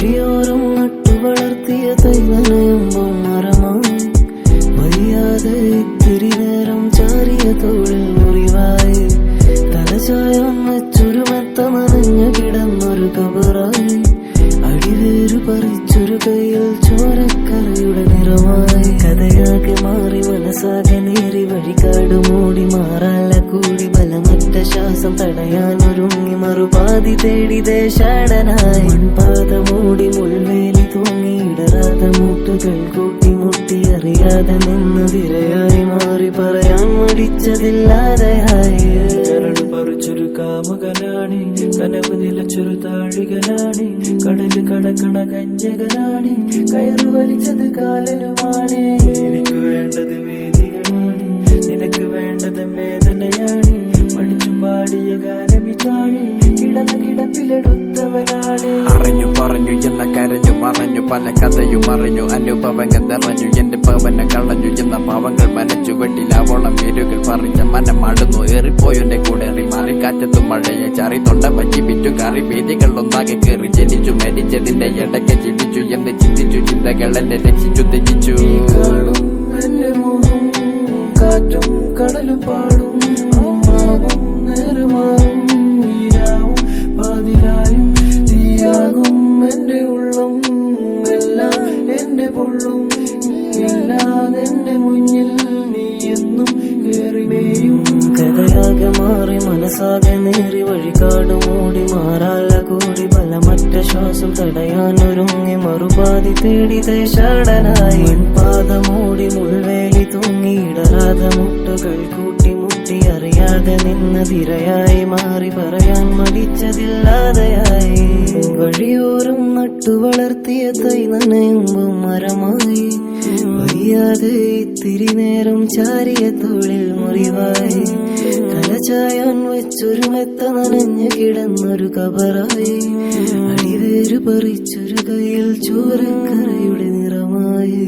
വഴിയോരം നട്ടു വളർത്തിയ തൈ നനയുമ്പോൾ മരമായി വയ്യാതെ ഇത്തിരി നേരം ചാരിയ തോളിൽ മുറിവായി തലചായം വെച്ചൊരു മെത്ത നനഞ്ഞു കിടന്നൊരു കബറായി അടിവേരു പറിച്ചൊരു കയ്യിൽ ചോരക്കറയുടെ നിറമായി കഥയാകെ മാറി മനസ്സാകെ നേറി വഴികാട് മൂടി മാറാല കൂടി ബലമറ്റ ശ്വാസം തടയാനൊരുങ്ങി മറുപാതി തേടി ദേശാടനായി മൺപാത മൂടി മുൾവേലി തൂങ്ങി ഇടരാതെ മുട്ടുകൾ കൂട്ടി മുട്ടി അറിയാതെ നിന്നതിരയായി മാറി പറയാൻ മടിച്ചതില്ലാതെയായി ചരട് പറിച്ചൊരു കാമുകനാണ് കനവ് നിലച്ചൊരു താഴികനാണ് കടല് കടക്കണ കഞ്ചകനാണ് കയറ് വലിച്ചത് കാലനുമാണ് എനിക്ക് വേണ്ടത് വേദികളാണ് നിനക്ക് വേണ്ടത് വേദനയാണ് പഠിച്ചും പാടിയ ഗാനമിതാണ് കിടന്ന കിടപ്പിലെടുത്തവനാണ് അറിഞ്ഞു പറഞ്ഞു എന്ന കരഞ്ഞു മറഞ്ഞു പല കഥയും അറിഞ്ഞു അനുഭവങ്ങൾ നിറഞ്ഞു എന്റെ പവനം കളഞ്ഞു എന്ന പാവങ്ങൾ മനച്ചു വെട്ടിലാവോളം പേരുകൾ പറിച്ച മനം മടുന്നു ഏറിപ്പോയെന്റെ കൂടെ മാറി കാറ്റത്തും മഴയെ ചാറി തൊണ്ട വച്ചി വിറ്റു കറി വേദികൾ ഒന്നാകെ കയറി ജനിച്ചു മരിച്ചതിന്റെ ഇടയ്ക്ക് ചിരിച്ചു എന്ന് ചിന്തിച്ചു ചിന്തകൾ എന്നെ രക്ഷിച്ചു തെറ്റിച്ചു എന്റെ മുഖം കാറ്റും കടലും പാടും അമ്മാവും നേരമാവും നീരാവും പാതിരായും തീയാകും എന്റെ ഉള്ളം എല്ലാം എന്റെ പൊള്ളും ഇല്ലാതെ എന്റെ മുന്നിൽ നീ എന്നും കേറിമേയും കഥയാകെ മാറി മനസ്സാകെ നേറി വഴികാട് മൂടി മാറാല കൂടി ബലമറ്റ ശ്വാസം തടയാനൊരുങ്ങി മറുപാതി തേടി ദേശാടനായി മൺപാത മൂടി മുൾവേലി തൂങ്ങി ഇടരാതെ മുട്ടുകൾ കൂട്ടി മുട്ടി അറിയാതെ നിന്നതിരയായി മാറി പറയാൻ മടിച്ചതില്ലാതെയായി വഴിയോരം നട്ടു വളർത്തിയ തൈ നനയുമ്പോൾ മരമായി വയ്യാതെ ഇത്തിരി നേരം ചാരിയ തോളിൽ മുറിവായി തലചായാൻ വെച്ചൊരു മെത്ത നനഞ്ഞു കിടന്നൊരു കബറായി അടിവേര് പറിച്ചൊരു കയ്യിൽ ചോരക്കറയുടെ നിറമായി